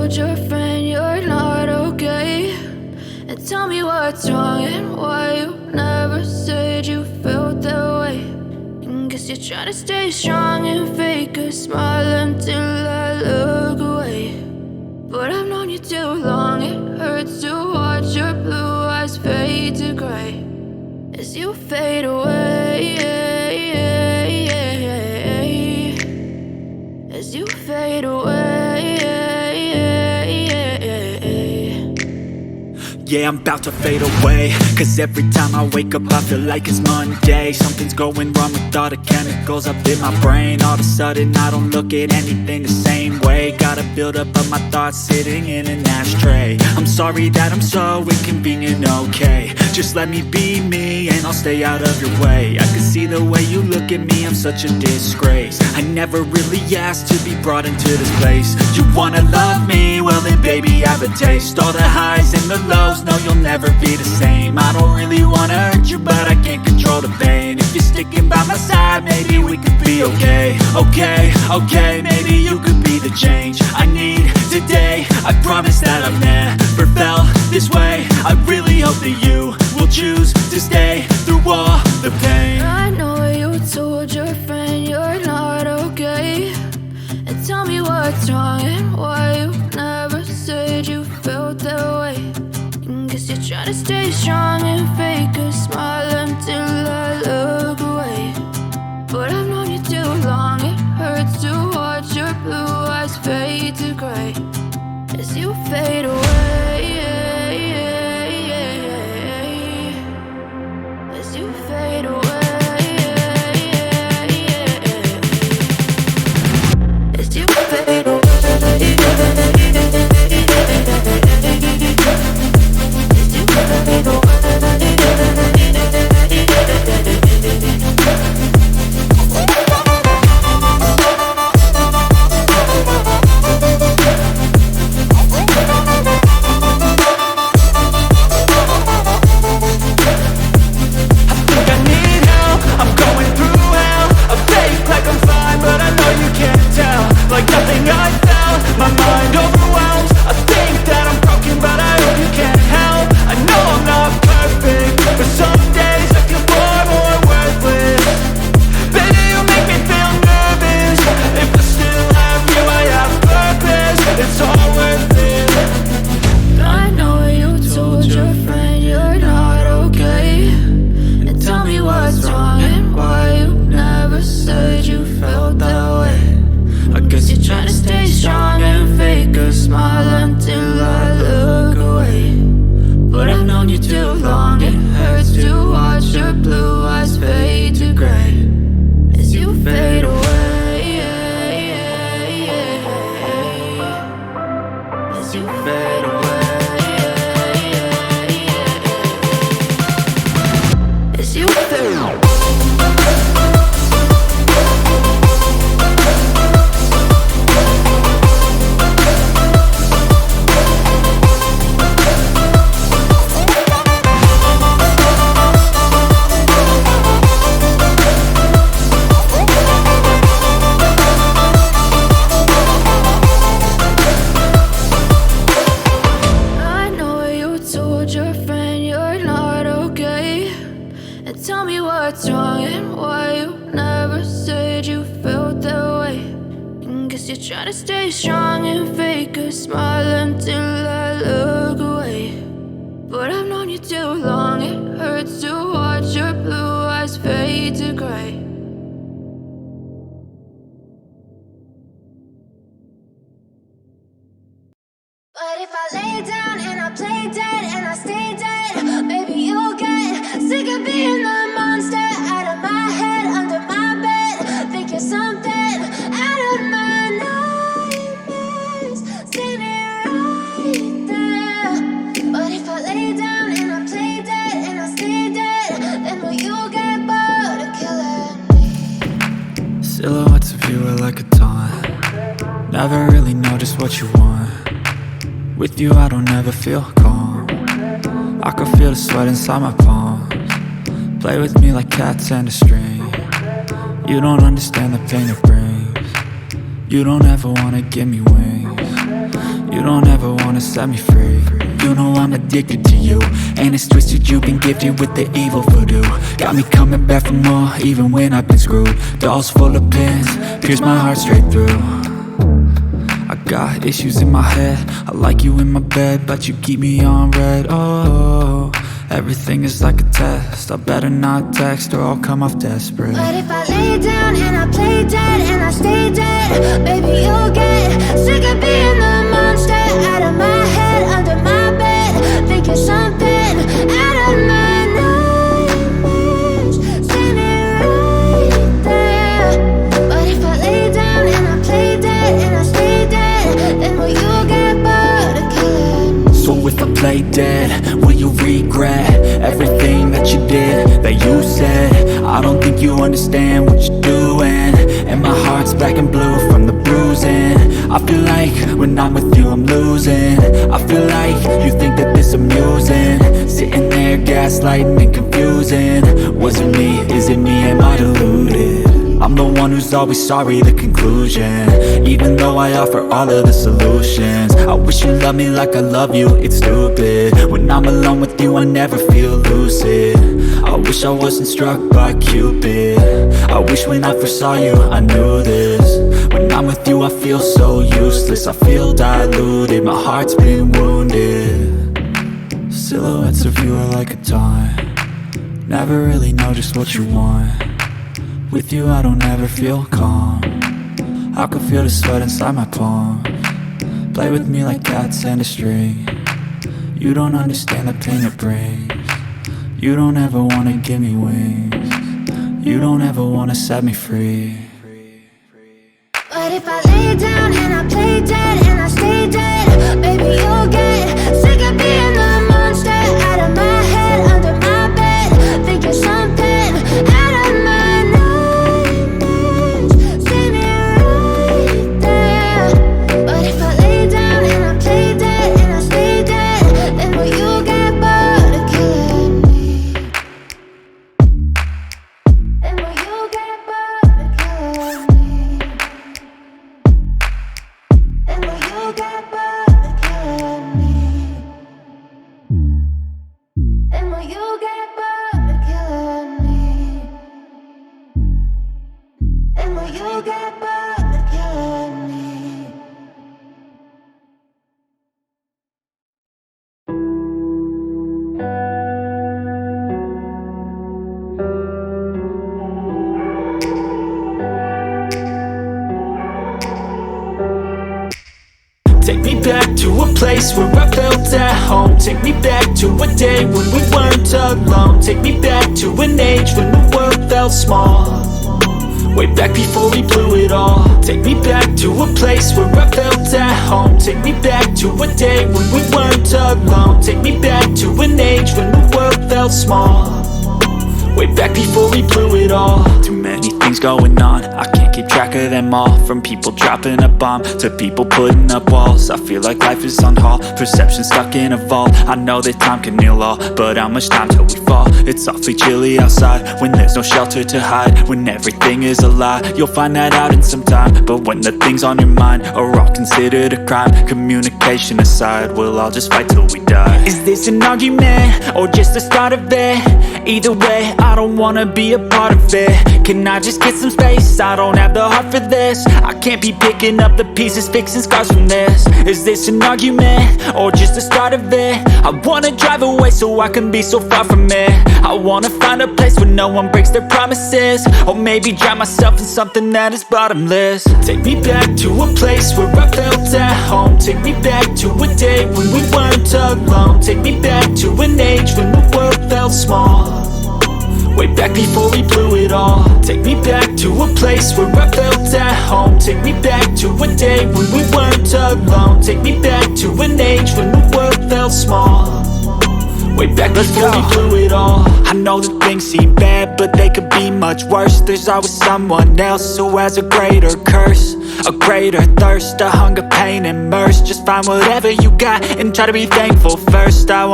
told your friend you're not okay? And tell me what's wrong and why you never said you felt that way. And guess you're trying to stay strong and fake a smile until I look away. But I've known you too long, it hurts to watch your blue eyes fade to gray as you fade away, as you fade away. Yeah, I'm about to fade away, cause every time I wake up I feel like it's Monday. Something's going wrong with all the chemicals up in my brain. All of a sudden I don't look at anything the same way. Gotta build up of my thoughts sitting in an ashtray. I'm sorry that I'm so inconvenient, okay? Just let me be me and I'll stay out of your way. I can see the way you look at me, I'm such a disgrace. I never really asked to be brought into this place. You wanna love me? Well then baby, have a taste. All the highs and the lows, no, you'll never be the same. I don't really wanna hurt you, but I can't control the pain. If you're sticking by my side, maybe we could be okay. Okay, maybe you could be the change I need today. I promise that I've never felt this way. I really hope that you will choose to stay through all the pain. I know you told your friend you're not okay. And tell me what's wrong and why you never said you felt that way. Guess you're trying to stay strong and fake a smile until I look away. But I've known you too long, it hurts to watch your blue eyes fade to gray as you fade away, as you fade away, as you fade away. Try to stay strong and fake a smile until I look away. But I've known you too long, it hurts to watch your blue eyes fade to gray. But if I lay down and I play dead and I stay dead, maybe you'll get sick of being the monster out of my head, under my bed. Think you're something out of my nightmares, standing right there. But if I lay down and I play dead and I stay dead, then will you get bored of killing me? Silhouettes of you are like a taunt. Never really know just what you want. With you I don't ever feel calm. I can feel the sweat inside my palms. Play with me like cats and a string. You don't understand the pain it brings. You don't ever wanna give me wings. You don't ever wanna set me free. You know I'm addicted to you, and it's twisted, you've been gifted with the evil voodoo. Got me coming back for more, even when I've been screwed. Dolls full of pins, pierce my heart straight through. I got issues in my head, I like you in my bed, but you keep me on red. Oh, everything is like a test, I better not text or I'll come off desperate. But if I lay down and I play dead and I stay dead, baby, you'll get sick of being the monster out of my head, under my bed, thinking something out of my nightmares, standing right there. But if I lay down and I play dead and I stay dead, then will you get bored of killing me? So if I play dead, will you regret everything that you did, that you said? I don't think you understand what you're doing, and my heart's black and blue from the bruising. I feel like when I'm with you I'm losing. I feel like you think that this amusing, sitting there gaslighting and confusing. Was it me? Is it me? Am I deluded? I'm the one who's always sorry, the conclusion, even though I offer all of the solutions. I wish you loved me like I love you, it's stupid. When I'm alone with you I never feel lucid. I wish I wasn't struck by Cupid. I wish when I first saw you I knew this. When I'm with you I feel so useless, I feel diluted, my heart's been wounded. Silhouettes of you are like a taunt, never really know just what you want. With you I don't ever feel calm, I can feel the sweat inside my palm. Play with me like cats and a string. You don't understand the pain it brings. You don't ever wanna give me wings. You don't ever wanna set me free. But if I lay down and I play dead and I stay dead, baby, you'll get sick of being the monster out of my head, under my bed, thinking something out of my nightmares, standing right there. But if I lay down and I play dead and I stay dead, then will you get bored of killing me? Then will you get bored of killing me? And will you get bored of killing me? And will you get bored of killing me? And will you get bored of killing me? Take me back to a place where I felt at home. Take me back to a day when we weren't alone. Take me back to an age when the world felt small, way back before we blew it all. Take me back to a place where I felt at home. Take me back to a day when we weren't alone. Take me back to an age when the world felt small, way back before we blew it all. Too many things going on, I can't keep track of them all. From people dropping a bomb to people putting up walls. I feel like life is on hold, perception stuck in a vault. I know that time can heal all, but how much time till we fall? It's awfully chilly outside when there's no shelter to hide. When everything is a lie, you'll find that out in some time. But when the things on your mind are all considered a crime, communication aside, we'll all just fight till we die. Is this an argument or just the start of it? Either way, I don't wanna be a part of it. Can I just get some space? I don't have the heart for this. I can't be picking up the pieces, fixing scars from this. Is this an argument or just the start of it? I wanna drive away so I can be so far from it. I wanna find a place where no one breaks their promises, or maybe drown myself in something that is bottomless. Take me back to a place where I felt at home. Take me back to a day when we weren't alone. Take me back to an age when the world felt small, way back before we blew it all. Take me back to a place where I felt at home. Take me back to a day when we weren't alone. Take me back to an age when the world felt small, way back before we blew it all. I know that things seem bad, but they could be much worse. There's always someone else who has a greater curse, a greater thirst, a hunger, pain, and mercy. Just find whatever you got and try to be thankful first. I want